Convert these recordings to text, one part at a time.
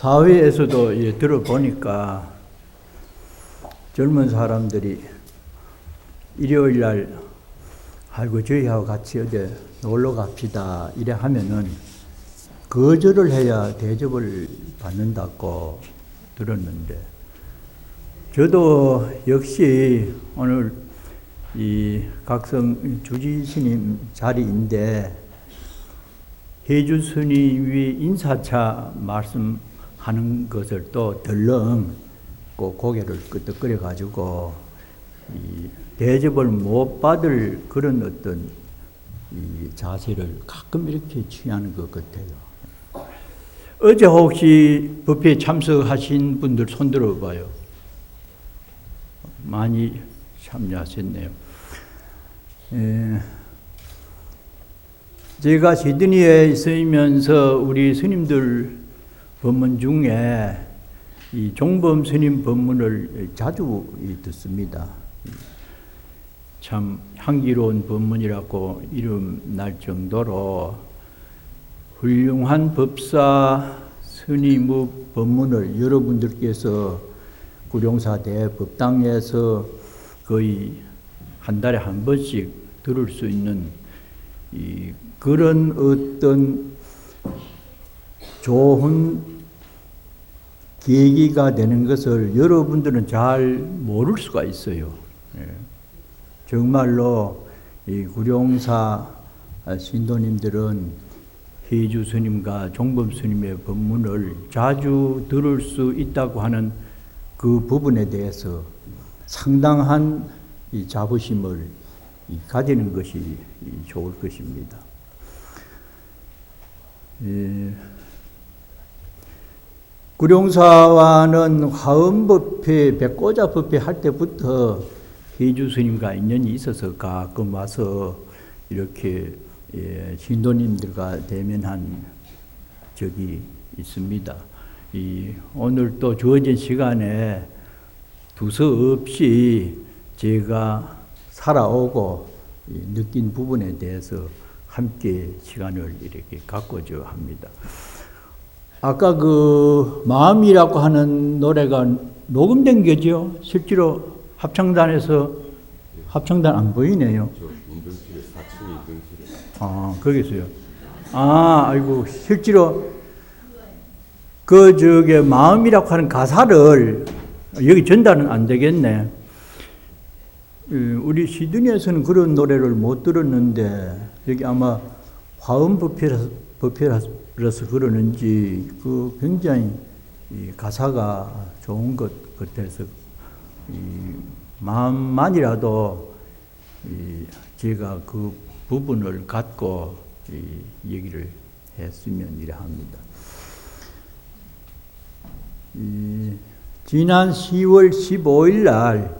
사회에서도 들어보니까 젊은 사람들이 일요일 날 아이고 저희하고 같이 어디 놀러 갑시다 이래 하면은 거절을 해야 대접을 받는다고 들었는데, 저도 역시 오늘 이 각성 주지스님 자리인데 해주 스님이 인사차 말씀하는 것을 또 덜렁 고개를 끄덕거려 가지고 이 대접을 못 받을 그런 어떤 이 자세를 가끔 이렇게 취하는 것 같아요. 어제 혹시 법회에 참석하신 분들 손 들어봐요. 많이 참여하셨네요. 제가 시드니에 있으면서 우리 스님들 법문 중에 이 종범 스님 법문을 자주 듣습니다. 참 향기로운 법문이라고 이름 날 정도로 훌륭한 법사 스님의 법문을 여러분들께서 구룡사 대법당에서 거의 한 달에 한 번씩 들을 수 있는 그런 어떤 좋은 계기가 되는 것을 여러분들은 잘 모를 수가 있어요. 정말로 이 구룡사 신도님들은 해주 스님과 종범 스님의 법문을 자주 들을 수 있다고 하는 그 부분에 대해서 상당한 이 자부심을 가지는 것이 좋을 것입니다. 구룡사와는 화엄법회, 백고자법회 할 때부터 해주 스님과 인연이 있어서 가끔 와서 이렇게 신도님들과 대면한 적이 있습니다. 오늘 또 주어진 시간에 두서없이 제가 살아오고 느낀 부분에 대해서 함께 시간을 이렇게 갖고자 합니다. 아까 그 마음이라고 하는 노래가 녹음된 거죠? 실제로 합창단 안 보이네요. 인근실에 4층 인근실에. 아, 거기서요. 아이고, 실제로 그 마음이라고 하는 가사를 여기 전달은 안 되겠네. 우리 시드니에서는 그런 노래를 못 들었는데 여기 아마 화엄법회라서 그러는지 그 굉장히 가사가 좋은 것 같아서 마음만이라도 제가 그 부분을 갖고 얘기를 했으면 이래 합니다. 지난 10월 15일 날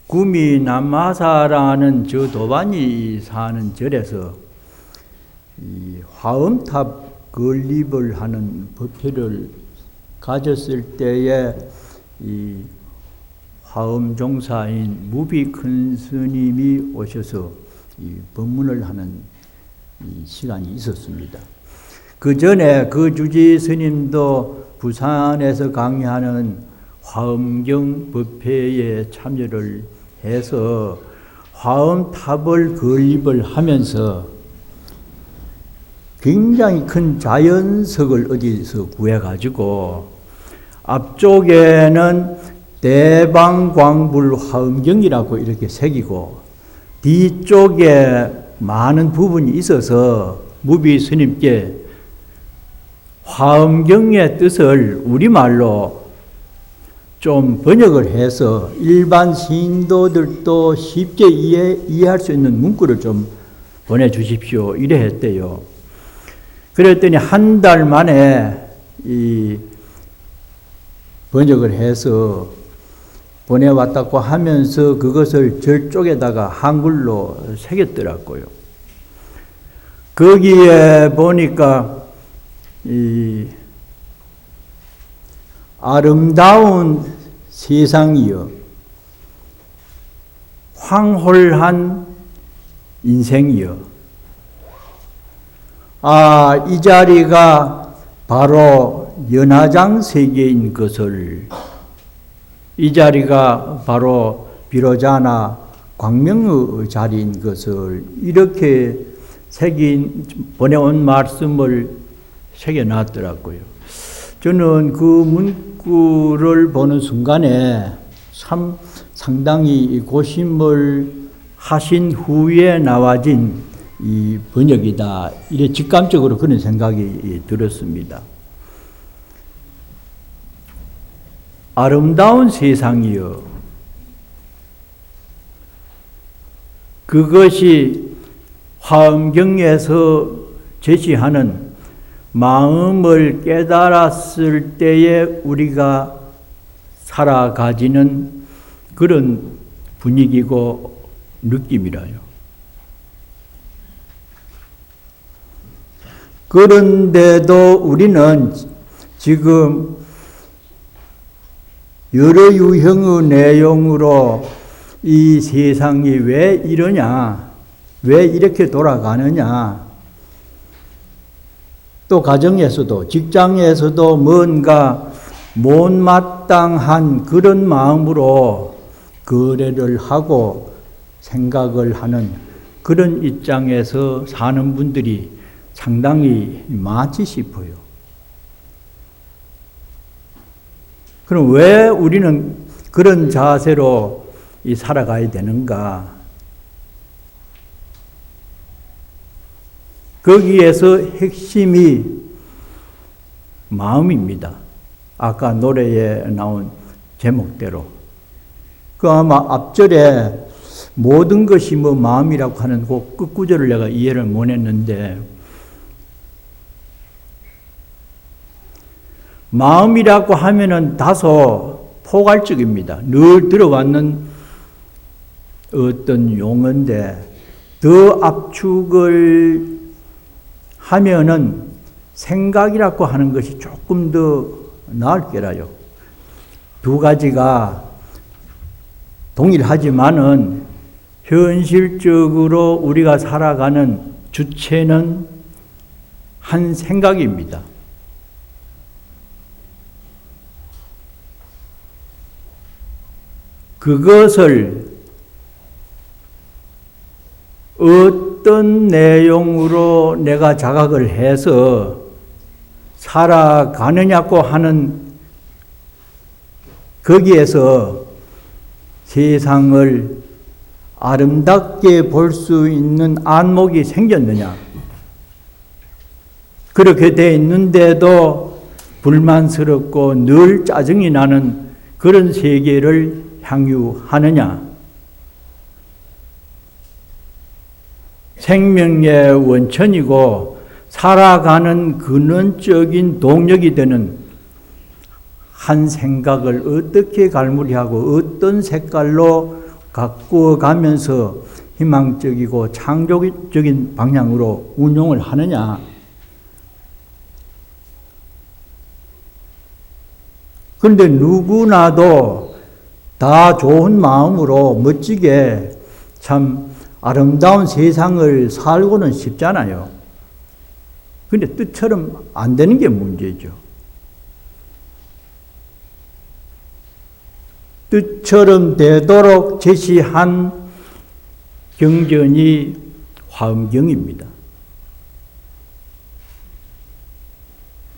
구미 남마사라는 저 도반이 사는 절에서 화엄탑 건립을 하는 법회를 가졌을 때에 화엄 종사인 무비 큰 스님이 오셔서 법문을 하는 시간이 있었습니다. 그 전에 그 주지 스님도 부산에서 강의하는 화엄경 법회에 참여를 해서 화엄탑을 건립을 하면서 굉장히 큰 자연석을 어디서 구해가지고 앞쪽에는 대방광불 화엄경이라고 이렇게 새기고 뒤쪽에 많은 부분이 있어서 무비 스님께 화엄경의 뜻을 우리말로 좀 번역을 해서 일반 신도들도 쉽게 이해할 수 있는 문구를 좀 보내주십시오 이래 했대요. 그랬더니 한 달 만에 이 번역을 해서 보내왔다고 하면서 그것을 절 쪽에다가 한글로 새겼더라고요. 거기에 보니까 이 아름다운 세상이여 황홀한 인생이여 이 자리가 바로 연화장 세계인 것을, 이 자리가 바로 비로자나 광명의 자리인 것을 이렇게 보내온 말씀을 새겨놨더라고요. 저는 그 문구를 보는 순간에 참 상당히 고심을 하신 후에 나와진 이 번역이다, 이래 직감적으로 그런 생각이 들었습니다. 아름다운 세상이여, 그것이 화엄경에서 제시하는 마음을 깨달았을 때에 우리가 살아가지는 그런 분위기고 느낌이라요. 그런데도 우리는 지금 여러 유형의 내용으로 이 세상이 왜 이러냐, 왜 이렇게 돌아가느냐, 또 가정에서도 직장에서도 뭔가 못마땅한 그런 마음으로 거래를 하고 생각을 하는 그런 입장에서 사는 분들이 상당히 많지 싶어요. 그럼 왜 우리는 그런 자세로 살아가야 되는가? 거기에서 핵심이 마음입니다. 아까 노래에 나온 제목대로. 그 아마 앞절에 모든 것이 뭐 마음이라고 하는 그 끝구절을 내가 이해를 못 했는데, 마음이라고 하면은 다소 포괄적입니다. 늘 들어왔는 어떤 용어인데, 더 압축을 하면은 생각이라고 하는 것이 조금 더 나을 게라요. 두 가지가 동일하지만은 현실적으로 우리가 살아가는 주체는 한 생각입니다. 그것을 어떤 내용으로 내가 자각을 해서 살아가느냐고 하는, 거기에서 세상을 아름답게 볼 수 있는 안목이 생겼느냐. 그렇게 돼 있는데도 불만스럽고 늘 짜증이 나는 그런 세계를 향유하느냐. 생명의 원천이고 살아가는 근원적인 동력이 되는 한 생각을 어떻게 갈무리하고 어떤 색깔로 가꾸어 가면서 희망적이고 창조적인 방향으로 운용을 하느냐. 그런데 누구나도 다 좋은 마음으로 멋지게 참 아름다운 세상을 살고는 싶잖아요. 그런데 뜻처럼 안 되는 게 문제죠. 뜻처럼 되도록 제시한 경전이 화엄경입니다.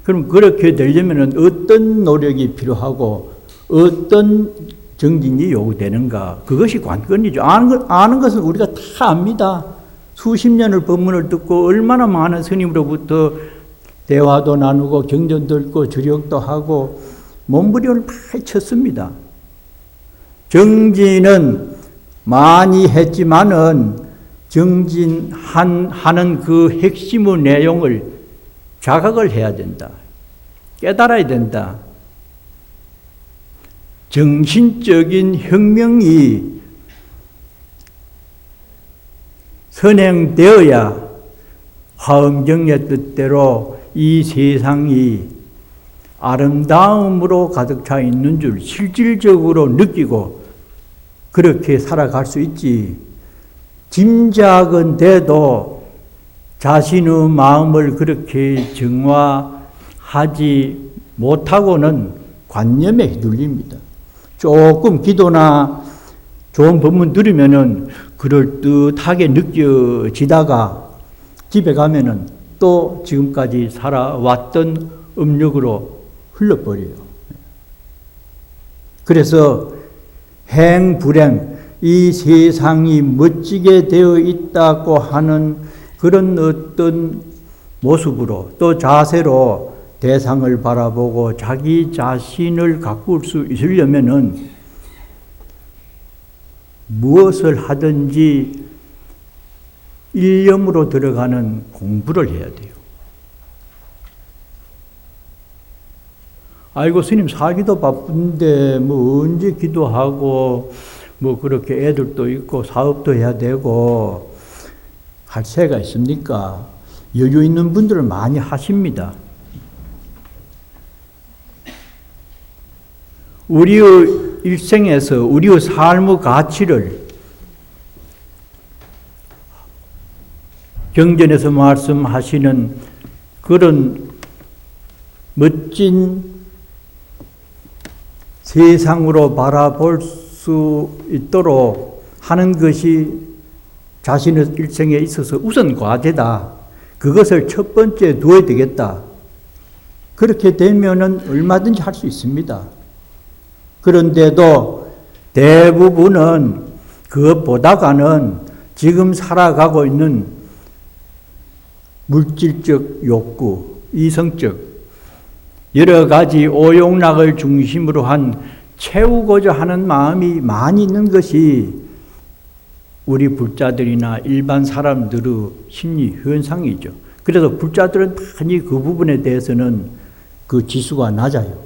그럼 그렇게 되려면 어떤 노력이 필요하고 어떤 정진이 요구되는가? 그것이 관건이죠. 아는 것은 우리가 다 압니다. 수십 년을 법문을 듣고 얼마나 많은 스님으로부터 대화도 나누고 경전도 읽고 주력도 하고 몸부림을 많이 쳤습니다. 정진은 많이 했지만은 정진하는 그 핵심의 내용을 자각을 해야 된다. 깨달아야 된다. 정신적인 혁명이 선행되어야 화엄경의 뜻대로 이 세상이 아름다움으로 가득 차 있는 줄 실질적으로 느끼고 그렇게 살아갈 수 있지. 짐작은 돼도 자신의 마음을 그렇게 정화하지 못하고는 관념에 휘둘립니다. 조금 기도나 좋은 법문 들으면은 그럴듯하게 느껴지다가 집에 가면은 또 지금까지 살아왔던 음력으로 흘러버려요. 그래서 행불행, 이 세상이 멋지게 되어 있다고 하는 그런 어떤 모습으로 또 자세로 대상을 바라보고 자기 자신을 가꿀 수 있으려면은 무엇을 하든지 일념으로 들어가는 공부를 해야 돼요. 아이고 스님 살기도 바쁜데 뭐 언제 기도하고 뭐 그렇게 애들도 있고 사업도 해야 되고 할 새가 있습니까? 여유 있는 분들은 많이 하십니다. 우리의 일생에서 우리의 삶의 가치를 경전에서 말씀하시는 그런 멋진 세상으로 바라볼 수 있도록 하는 것이 자신의 일생에 있어서 우선 과제다. 그것을 첫 번째 두어야 되겠다. 그렇게 되면은 얼마든지 할 수 있습니다. 그런데도 대부분은 그것보다가는 지금 살아가고 있는 물질적 욕구, 이성적 여러 가지 오용락을 중심으로 한 채우고자 하는 마음이 많이 있는 것이 우리 불자들이나 일반 사람들의 심리 현상이죠. 그래서 불자들은 많이 그 부분에 대해서는 그 지수가 낮아요.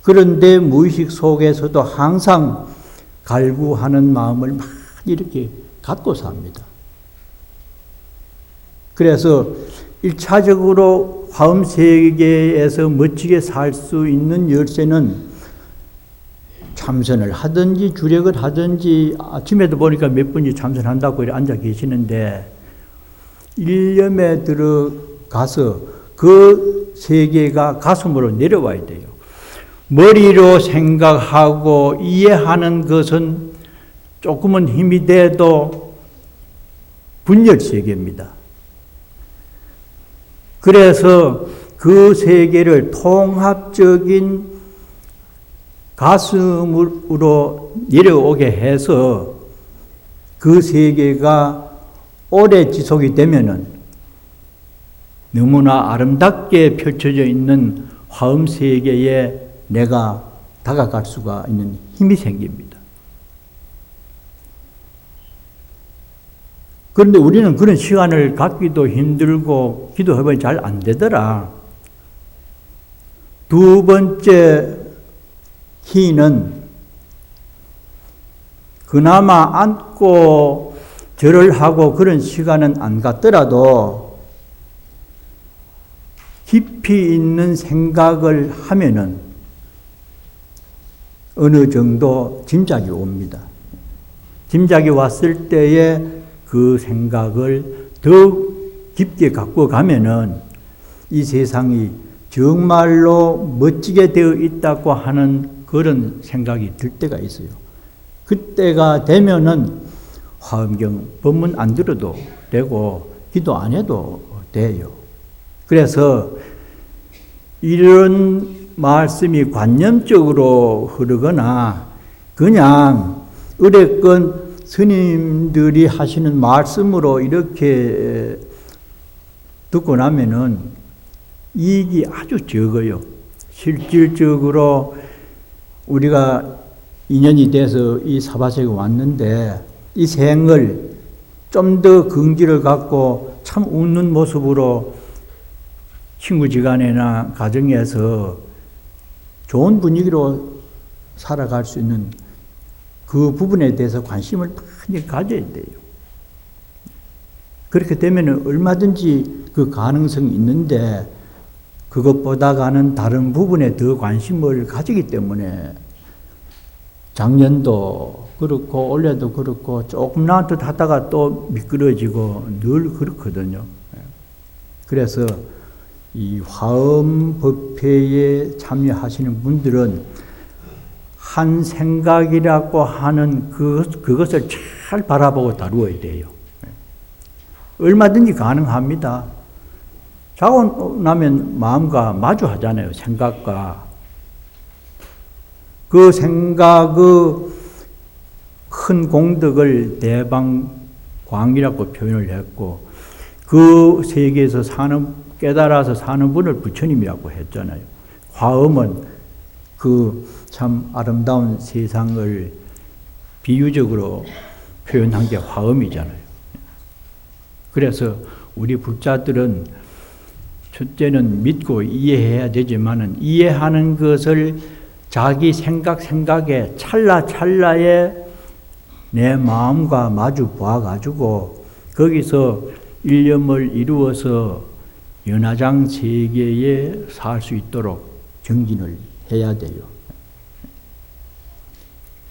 그런데 무의식 속에서도 항상 갈구하는 마음을 많이 이렇게 갖고 삽니다. 그래서 1차적으로 화음 세계에서 멋지게 살 수 있는 열쇠는 참선을 하든지 주력을 하든지 아침에도 보니까 몇 분이 참선한다고 이렇게 앉아 계시는데 일념에 들어가서 그 세계가 가슴으로 내려와야 돼요. 머리로 생각하고 이해하는 것은 조금은 힘이 돼도 분열 세계입니다. 그래서 그 세계를 통합적인 가슴으로 내려오게 해서 그 세계가 오래 지속이 되면은 너무나 아름답게 펼쳐져 있는 화음 세계에 내가 다가갈 수가 있는 힘이 생깁니다. 그런데 우리는 그런 시간을 갖기도 힘들고 기도해보니 잘 안 되더라. 두 번째 키는 그나마 앉고 절을 하고 그런 시간은 안 갔더라도 깊이 있는 생각을 하면은 어느 정도 짐작이 옵니다. 짐작이 왔을 때에 그 생각을 더 깊게 갖고 가면은 이 세상이 정말로 멋지게 되어 있다고 하는 그런 생각이 들 때가 있어요. 그때가 되면은 화엄경 법문 안 들어도 되고 기도 안 해도 돼요. 그래서 이런 말씀이 관념적으로 흐르거나 그냥 어쨌건 스님들이 하시는 말씀으로 이렇게 듣고 나면은 이익이 아주 적어요. 실질적으로 우리가 인연이 돼서 이 사바세에 왔는데 이 생을 좀 더 긍지를 갖고 참 웃는 모습으로 친구지간이나 가정에서 좋은 분위기로 살아갈 수 있는 그 부분에 대해서 관심을 많이 가져야 돼요. 그렇게 되면 얼마든지 그 가능성이 있는데 그것보다가는 다른 부분에 더 관심을 가지기 때문에 작년도 그렇고 올해도 그렇고 조금 나한테 하다가 또 미끄러지고 늘 그렇거든요. 그래서 이 화엄법회에 참여하시는 분들은 한 생각이라고 하는 그것을 잘 바라보고 다루어야 돼요. 얼마든지 가능합니다. 자고 나면 마음과 마주하잖아요. 생각과. 그 생각의 큰 공덕을 대방광이라고 표현을 했고, 그 세계에서 깨달아서 사는 분을 부처님이라고 했잖아요. 화엄은 그 참 아름다운 세상을 비유적으로 표현한 게 화엄이잖아요. 그래서 우리 불자들은 첫째는 믿고 이해해야 되지만은 이해하는 것을 자기 생각에 찰나에 내 마음과 마주 보아가지고 거기서 일념을 이루어서 연화장 세계에 살 수 있도록 정진을 해야 돼요.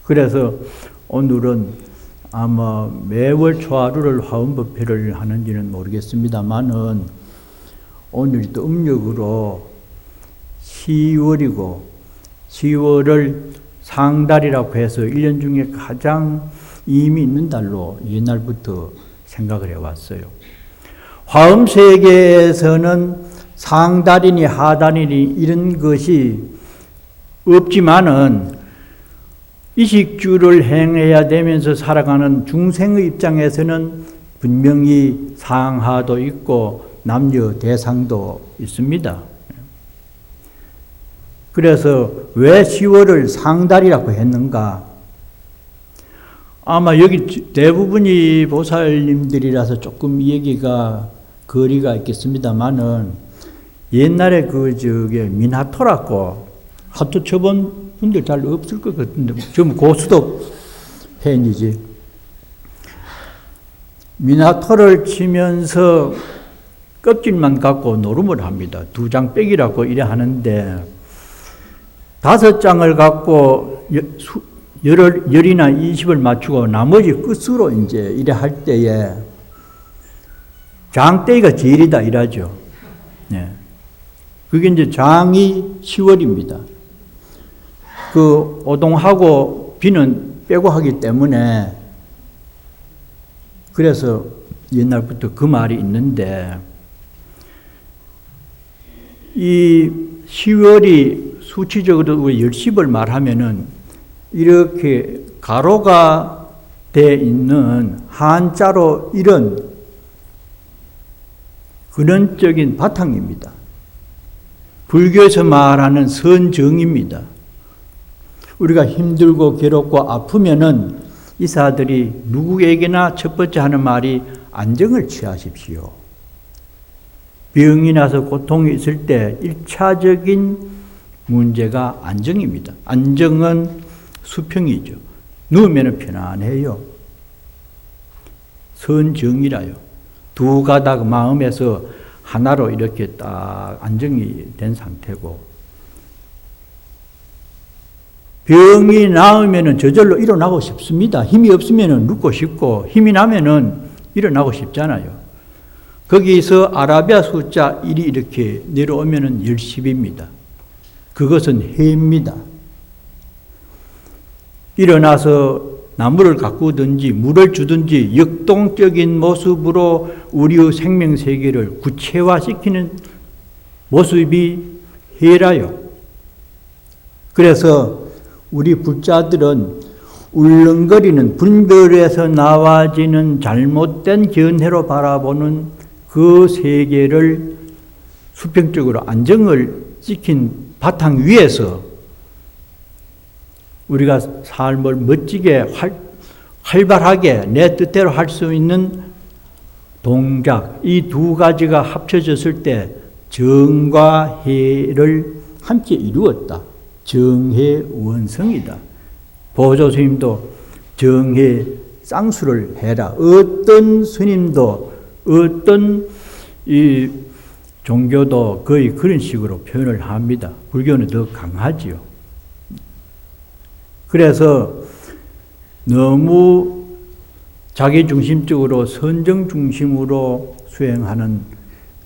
그래서 오늘은 아마 매월 초하루를 화엄법회를 하는지는 모르겠습니다만은 오늘이 또 음력으로 10월이고 10월을 상달이라고 해서 1년 중에 가장 힘이 있는 달로 옛날부터 생각을 해왔어요. 화엄세계에서는 상달이니 하달이니 이런 것이 없지만은 이식주를 행해야 되면서 살아가는 중생의 입장에서는 분명히 상하도 있고 남녀 대상도 있습니다. 그래서 왜 10월을 상달이라고 했는가? 아마 여기 대부분이 보살님들이라서 조금 이 얘기가 거리가 있겠습니다만은 옛날에 미나토라고 하도 쳐본 분들 잘 없을 것 같은데 좀 고수도 팬이지. 미나토를 치면서 껍질만 갖고 노름을 합니다. 2장 빼기라고 이래 하는데 5장을 갖고 열이나 20을 맞추고 나머지 끝으로 이제 이래 할 때에 장대기가 제일이다 이러죠. 네. 그게 이제 장이 10월입니다. 그 오동하고 비는 빼고 하기 때문에 그래서 옛날부터 그 말이 있는데 이 10월이 수치적으로 10을 말하면은 이렇게 가로가 돼 있는 한자로 이런 근원적인 바탕입니다. 불교에서 말하는 선정입니다. 우리가 힘들고 괴롭고 아프면은 이사들이 누구에게나 첫 번째 하는 말이 안정을 취하십시오. 병이 나서 고통이 있을 때 1차적인 문제가 안정입니다. 안정은 수평이죠. 누우면 편안해요. 선정이라요. 두 가닥 마음에서 하나로 이렇게 딱 안정이 된 상태고, 병이 나으면 저절로 일어나고 싶습니다. 힘이 없으면 눕고 싶고, 힘이 나면 일어나고 싶잖아요. 거기서 아라비아 숫자 1이 이렇게 내려오면 10입니다. 그것은 해입니다. 일어나서 나무를 가꾸든지 물을 주든지 역동적인 모습으로 우리의 생명세계를 구체화시키는 모습이 해라요. 그래서 우리 불자들은 울렁거리는 분별에서 나와지는 잘못된 견해로 바라보는 그 세계를 수평적으로 안정을 지킨 바탕 위에서 우리가 삶을 멋지게 활발하게 내 뜻대로 할 수 있는 동작, 이 두 가지가 합쳐졌을 때 정과 해를 함께 이루었다. 정해원성이다. 보조 스님도 정해 쌍수를 해라. 어떤 스님도 어떤 이 종교도 거의 그런 식으로 표현을 합니다. 불교는 더 강하지요. 그래서 너무 자기중심적으로 선정중심으로 수행하는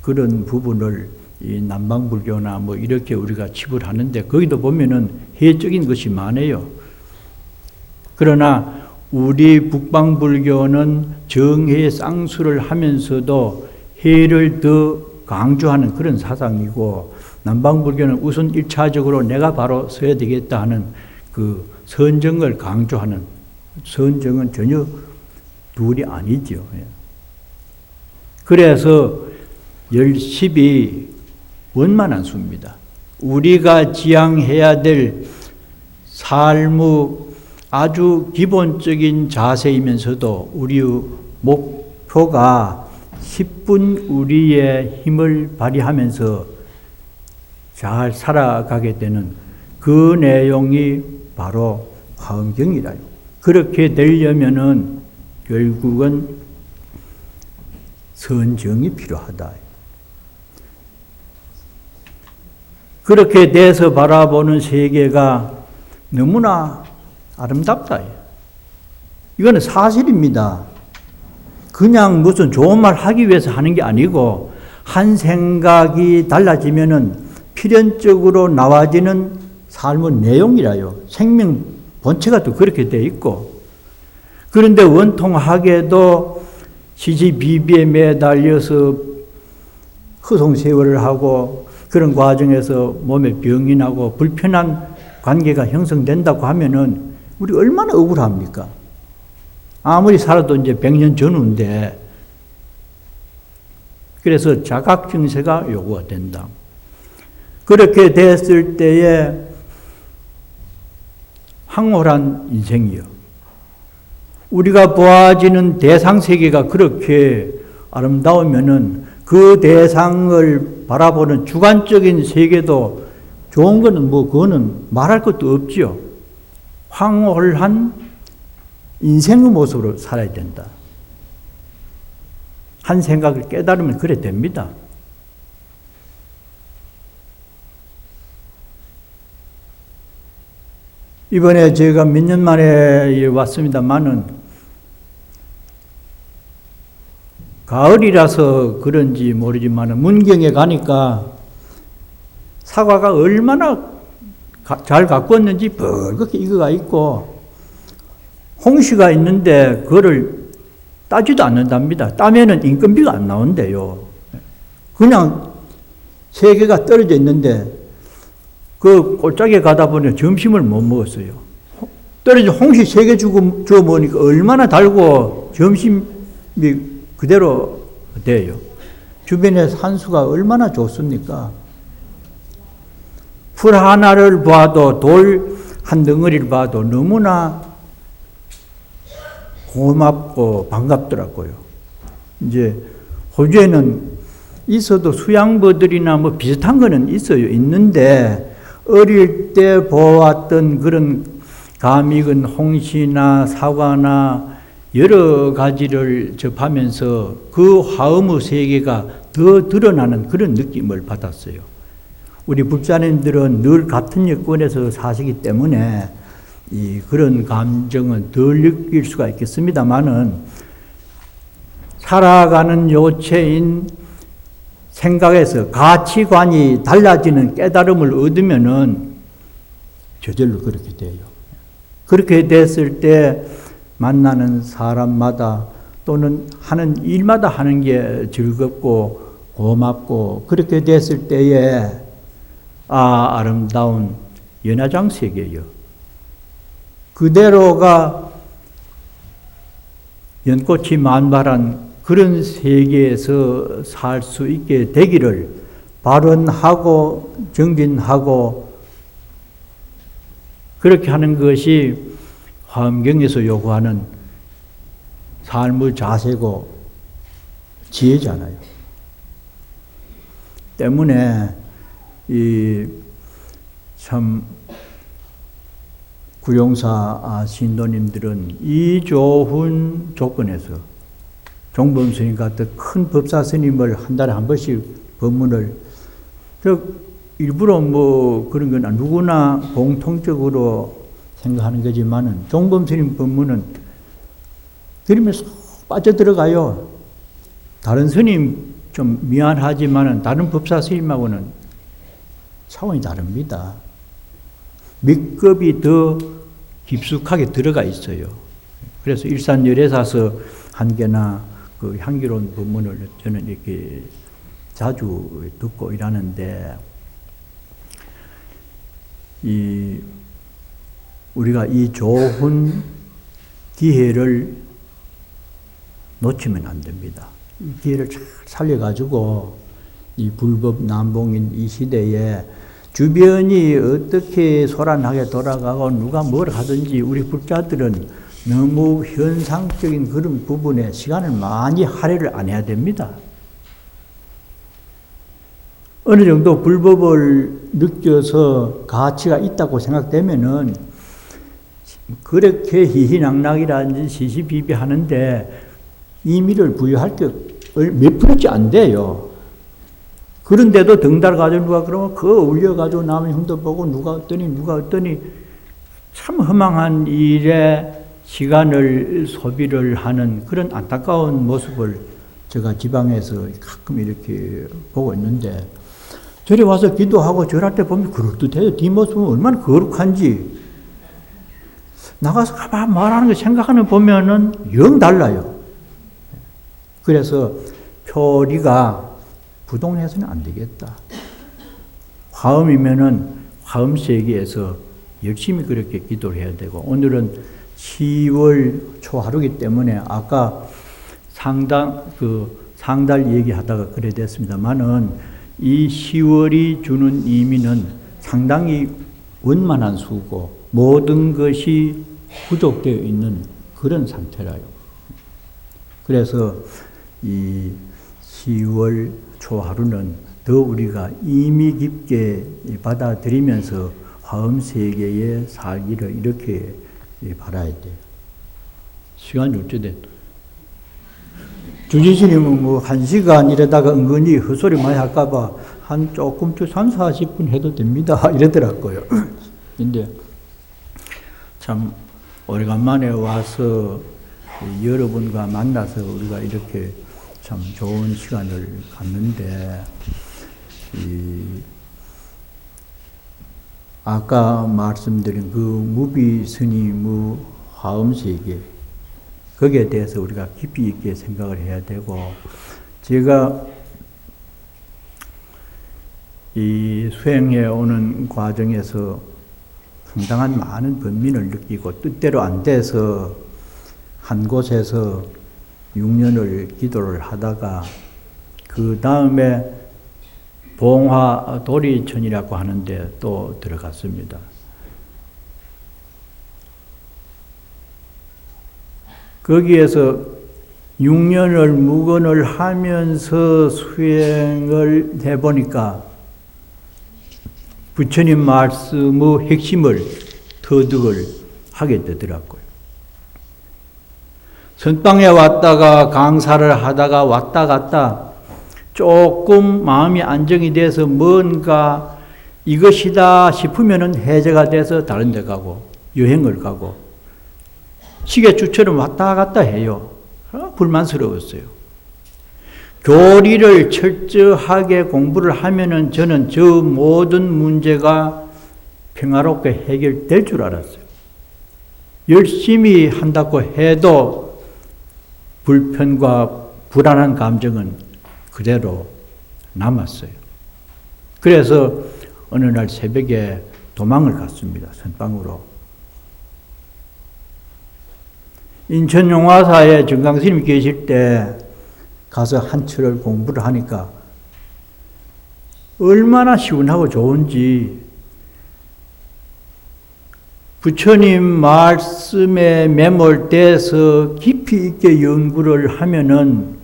그런 부분을 이 남방불교나 뭐 이렇게 우리가 칩을 하는데 거기도 보면은 해적인 것이 많아요. 그러나 우리 북방불교는 정해 쌍수를 하면서도 해를 더 강조하는 그런 사상이고, 남방불교는 우선 1차적으로 내가 바로 서야 되겠다 하는 그 선정을 강조하는, 선정은 전혀 둘이 아니죠. 그래서 열십이 원만한 수입니다. 우리가 지향해야 될 삶의 아주 기본적인 자세이면서도 우리의 목표가 10분 우리의 힘을 발휘하면서 잘 살아가게 되는 그 내용이 바로 화엄경이라요. 그렇게 되려면은 결국은 선정이 필요하다. 그렇게 돼서 바라보는 세계가 너무나 아름답다. 이거는 사실입니다. 그냥 무슨 좋은 말 하기 위해서 하는 게 아니고, 한 생각이 달라지면은 필연적으로 나와지는 삶의 내용이라요. 생명 본체가 또 그렇게 돼 있고. 그런데 원통하게도 시시비비에 매달려서 허송세월을 하고 그런 과정에서 몸에 병이 나고 불편한 관계가 형성된다고 하면은 우리 얼마나 억울합니까? 아무리 살아도 이제 100년 전후인데. 그래서 자각증세가 요구가 된다. 그렇게 됐을 때에 황홀한 인생이요. 우리가 보아지는 대상세계가 그렇게 아름다우면은 그 대상을 바라보는 주관적인 세계도 좋은 거는 뭐 그거는 말할 것도 없지요. 황홀한 인생의 모습으로 살아야 된다. 한 생각을 깨달으면 그래 됩니다. 이번에 제가 몇 년 만에 왔습니다만은 가을이라서 그런지 모르지만 문경에 가니까 사과가 얼마나 잘 가꾸었는지 벌겋게 익어가 있고, 홍시가 있는데 그거를 따지도 않는답니다. 따면은 인건비가 안 나온대요. 그냥 세 개가 떨어져 있는데 그 골짜기에 가다 보니 점심을 못 먹었어요. 떨어진 홍시 3개 주어 먹으니까 얼마나 달고 점심이 그대로 돼요. 주변에 산수가 얼마나 좋습니까? 풀 하나를 봐도, 돌 한 덩어리를 봐도 너무나 고맙고 반갑더라고요. 이제 호주에는 있어도 수양버들이나 뭐 비슷한 거는 있어요. 있는데 어릴 때 보았던 그런 감익은 홍시나 사과나 여러 가지를 접하면서 그 화엄의 세계가 더 드러나는 그런 느낌을 받았어요. 우리 불자님들은 늘 같은 여건에서 사시기 때문에 그런 감정은 덜 느낄 수가 있겠습니다만은, 살아가는 요체인 생각에서 가치관이 달라지는 깨달음을 얻으면은 저절로 그렇게 돼요. 그렇게 됐을 때 만나는 사람마다 또는 하는 일마다 하는 게 즐겁고 고맙고, 그렇게 됐을 때에 아름다운 연화장 세계요. 그대로가 연꽃이 만발한 그런 세계에서 살 수 있게 되기를 발언하고 정진하고, 그렇게 하는 것이 화엄경에서 요구하는 삶의 자세고 지혜잖아요. 때문에 참 구룡사 신도님들은 이 좋은 조건에서 종범 스님 같은 큰 법사 스님을 한 달에 한 번씩 법문을, 일부러 뭐 그런 건 누구나 공통적으로 생각하는 거지만은 종범 스님 법문은 들으면 쏙 빠져들어가요. 다른 스님 좀 미안하지만은 다른 법사 스님하고는 차원이 다릅니다. 몇 급이 더 깊숙하게 들어가 있어요. 그래서 일산열애사서 한 개나 그 향기로운 법문을 저는 이렇게 자주 듣고 일하는데, 우리가 이 좋은 기회를 놓치면 안 됩니다. 이 기회를 잘 살려가지고 이 불법 난봉인 이 시대에 주변이 어떻게 소란하게 돌아가고 누가 뭘 하든지 우리 불자들은 너무 현상적인 그런 부분에 시간을 많이 할애를 안 해야 됩니다. 어느 정도 불법을 느껴서 가치가 있다고 생각되면은 그렇게 희희낙낙이라든지 시시비비 하는데 의미를 부여할 게 몇 프로치 안 돼요. 그런데도 덩달아가지고 누가 그러면 그거 올려가지고 남의 흉도 보고 누가 어떠니 참 허망한 일에 시간을 소비를 하는 그런 안타까운 모습을 제가 지방에서 가끔 이렇게 보고 있는데, 저리 와서 기도하고 절할 때 보면 그럴듯해요. 뒷모습은 얼마나 거룩한지. 나가서 가만 말하는 거 생각하는 보면은 영 달라요. 그래서 표리가 부동해서는 안 되겠다. 화음이면은 화음 세계에서 열심히 그렇게 기도를 해야 되고, 오늘은 10월 초하루기 때문에 아까 상달 얘기하다가 그래 됐습니다만은 이 10월이 주는 의미는 상당히 원만한 수고, 모든 것이 부족되어 있는 그런 상태라요. 그래서 이 10월 초하루는 더 우리가 의미 깊게 받아들이면서 화음 세계에 살기를 이렇게 바라야 돼요. 시간이 어쩌든 주지스님은 뭐 1시간 이러다가 은근히 헛소리 많이 할까봐 한 조금 3, 40분 해도 됩니다 이러더라고요. 근데 참 오래간만에 와서 여러분과 만나서 우리가 이렇게 참 좋은 시간을 갖는데, 아까 말씀드린 그 무비 스님의 화음 세계, 거기에 대해서 우리가 깊이 있게 생각을 해야 되고, 제가 이 수행해 오는 과정에서 상당한 많은 번민을 느끼고 뜻대로 안 돼서 한 곳에서 6년을 기도를 하다가 그 다음에 봉화 도리천이라고 하는데 또 들어갔습니다. 거기에서 6년을 묵언을 하면서 수행을 해보니까 부처님 말씀의 핵심을 터득을 하게 되더라고요. 선방에 왔다가 강사를 하다가 왔다 갔다 조금 마음이 안정이 돼서 뭔가 이것이다 싶으면은 해제가 돼서 다른 데 가고 여행을 가고 시계추처럼 왔다 갔다 해요. 불만스러웠어요. 교리를 철저하게 공부를 하면은 저는 저 모든 문제가 평화롭게 해결될 줄 알았어요. 열심히 한다고 해도 불편과 불안한 감정은 그대로 남았어요. 그래서 어느 날 새벽에 도망을 갔습니다. 선방으로. 인천 용화사에 정강스님이 계실 때 가서 한철을 공부를 하니까 얼마나 시원하고 좋은지, 부처님 말씀에 매몰돼서 깊이 있게 연구를 하면은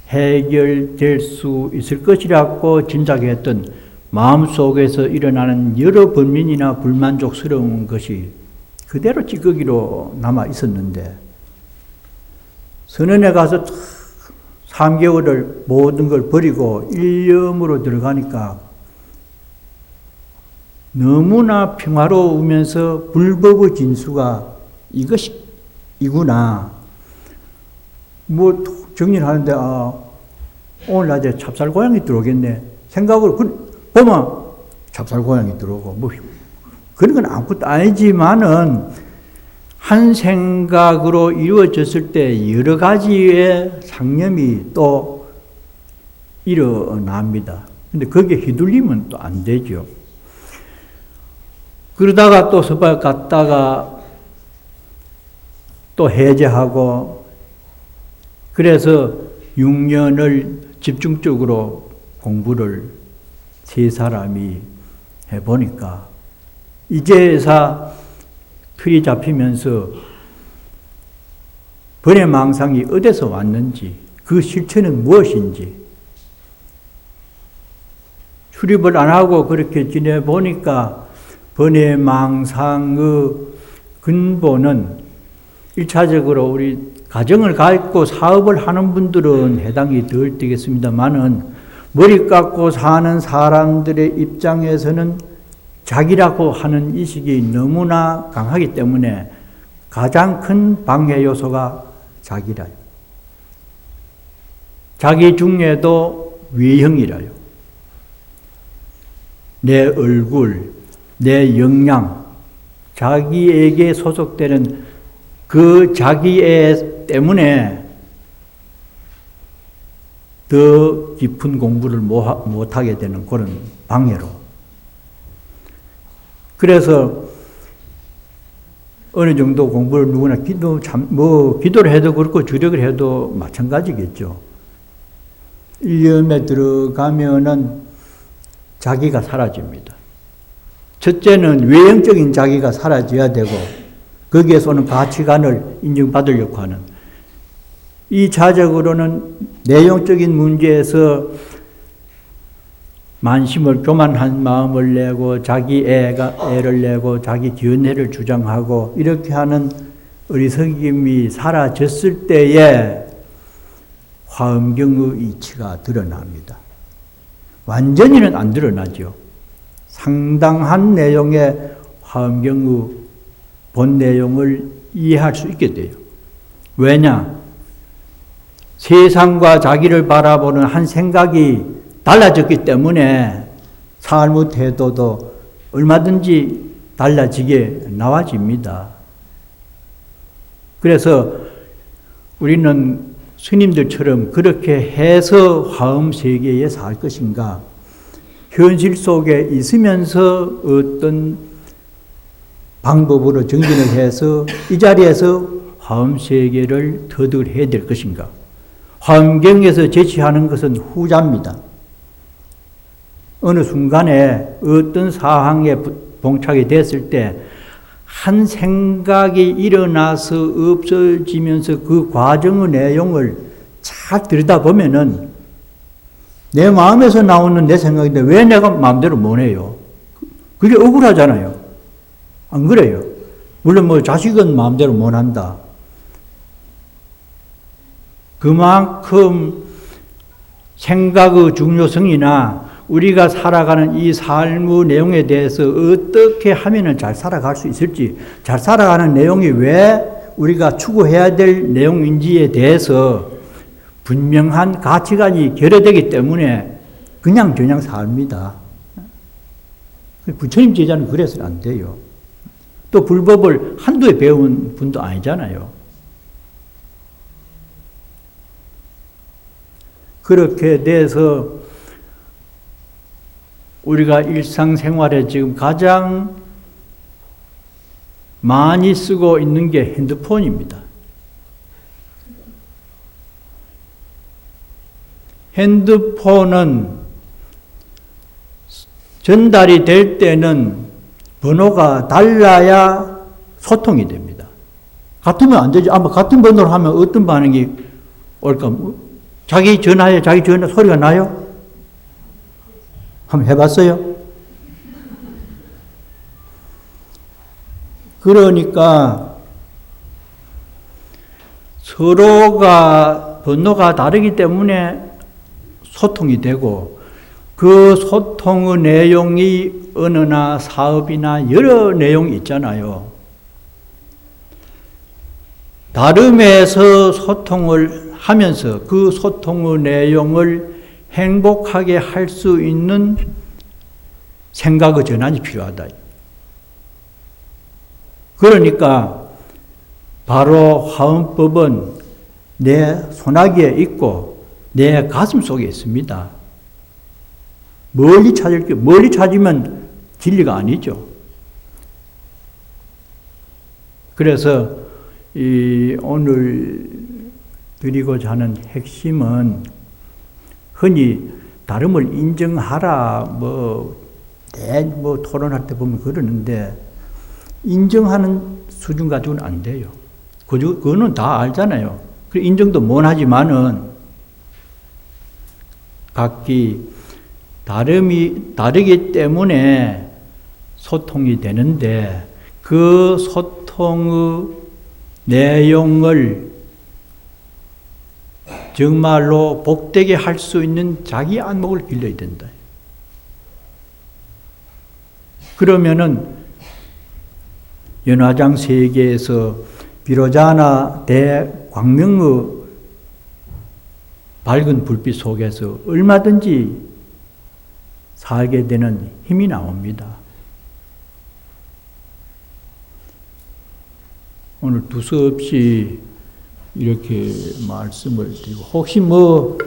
해결될 수 있을 것이라고 짐작했던 마음속에서 일어나는 여러 번민이나 불만족스러운 것이 그대로 찌꺼기로 남아 있었는데, 선원에 가서 3개월을 모든 걸 버리고 일념으로 들어가니까 너무나 평화로우면서 불법의 진수가 이구나. 뭐 정리를 하는데 오늘 낮에 찹쌀 고양이 들어오겠네. 생각으로, 보면 찹쌀 고양이 들어오고, 뭐, 그런 건 아무것도 아니지만은, 한 생각으로 이루어졌을 때 여러 가지의 상념이 또 일어납니다. 근데 거기에 휘둘리면 또 안 되죠. 그러다가 또 서발 갔다가 또 해제하고, 그래서 6년을 집중적으로 공부를 세 사람이 해보니까 이제야 틀이 잡히면서 번외망상이 어디서 왔는지, 그 실체는 무엇인지 출입을 안 하고 그렇게 지내보니까 번외망상의 근본은 1차적으로 우리 가정을 갖고 사업을 하는 분들은 해당이 덜 되겠습니다만은 머리 깎고 사는 사람들의 입장에서는 자기라고 하는 의식이 너무나 강하기 때문에 가장 큰 방해 요소가 자기라요. 자기 중에도 외형이라요. 내 얼굴, 내 역량, 자기에게 소속되는 그 자기애 때문에 더 깊은 공부를 못하게 되는 그런 방해로. 그래서 어느 정도 공부를 누구나 기도를 해도 그렇고 주력을 해도 마찬가지겠죠. 일념에 들어가면은 자기가 사라집니다. 첫째는 외형적인 자기가 사라져야 되고, 거기에서 오는 가치관을 인정받으려고 하는. 2차적으로는 내용적인 문제에서 만심을 교만한 마음을 내고 자기 애를 내고 자기 견해를 주장하고 이렇게 하는 어리석임이 사라졌을 때에 화엄경의 이치가 드러납니다. 완전히는 안 드러나죠. 상당한 내용의 화엄경의 본 내용을 이해할 수 있게 돼요. 왜냐? 세상과 자기를 바라보는 한 생각이 달라졌기 때문에 삶의 태도도 얼마든지 달라지게 나와집니다. 그래서 우리는 스님들처럼 그렇게 해서 화엄 세계에 살 것인가, 현실 속에 있으면서 어떤 방법으로 정진을 해서 이 자리에서 화엄 세계를 터득을 해야 될 것인가. 화엄경에서 제시하는 것은 후자입니다. 어느 순간에 어떤 사항에 봉착이 됐을 때 한 생각이 일어나서 없어지면서 그 과정의 내용을 잘 들여다보면은 내 마음에서 나오는 내 생각인데 왜 내가 마음대로 못 해요? 그게 억울하잖아요. 안 그래요? 물론 뭐 자식은 마음대로 못 한다. 그만큼 생각의 중요성이나 우리가 살아가는 이 삶의 내용에 대해서 어떻게 하면 잘 살아갈 수 있을지, 잘 살아가는 내용이 왜 우리가 추구해야 될 내용인지에 대해서 분명한 가치관이 결여되기 때문에 그냥 삽니다. 부처님 제자는 그래서는 안 돼요. 또 불법을 한두 해 배운 분도 아니잖아요. 그렇게 돼서 우리가 일상생활에 지금 가장 많이 쓰고 있는 게 핸드폰입니다. 핸드폰은 전달이 될 때는 번호가 달라야 소통이 됩니다. 같으면 안 되죠. 아마 같은 번호를 하면 어떤 반응이 올까? 자기 전화 소리가 나요? 한번 해봤어요? 그러니까 서로가 번호가 다르기 때문에 소통이 되고 그 소통의 내용이 언어나 사업이나 여러 내용이 있잖아요. 다름에서 소통을 하면서 그 소통의 내용을 행복하게 할 수 있는 생각의 전환이 필요하다. 그러니까 바로 화음법은 내 손아귀에 있고 내 가슴 속에 있습니다. 멀리 찾으면 진리가 아니죠. 그래서 오늘 드리고자 하는 핵심은 흔히 다름을 인정하라 뭐 토론할 때 보면 그러는데 인정하는 수준 가지고는 안 돼요. 그거는 다 알잖아요. 인정도 못하지만은 각기 다르기 때문에 소통이 되는데 그 소통의 내용을 정말로 복되게 할 수 있는 자기 안목을 길러야 된다. 그러면은 연화장 세계에서 비로자나 대광명의 밝은 불빛 속에서 얼마든지 살게 되는 힘이 나옵니다. 오늘 두서없이 이렇게 말씀을 드리고 혹시 뭐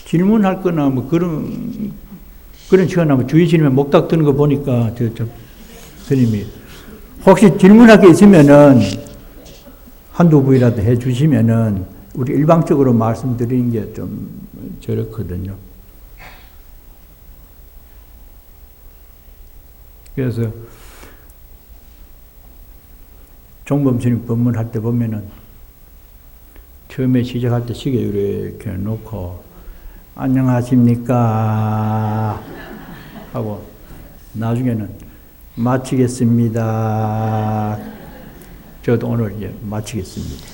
질문할 거나 뭐 그런 시간 하면 주의 질문 목탁 드는 거 보니까 스님이 혹시 질문할 게 있으면은 한두 부이라도 해 주시면은 우리 일방적으로 말씀드리는 게 좀 저렇거든요. 그래서 종범 스님 법문할 때 보면은 처음에 시작할 때 시계 이렇게 놓고 안녕하십니까 하고 나중에는 마치겠습니다. 저도 오늘 이제 마치겠습니다.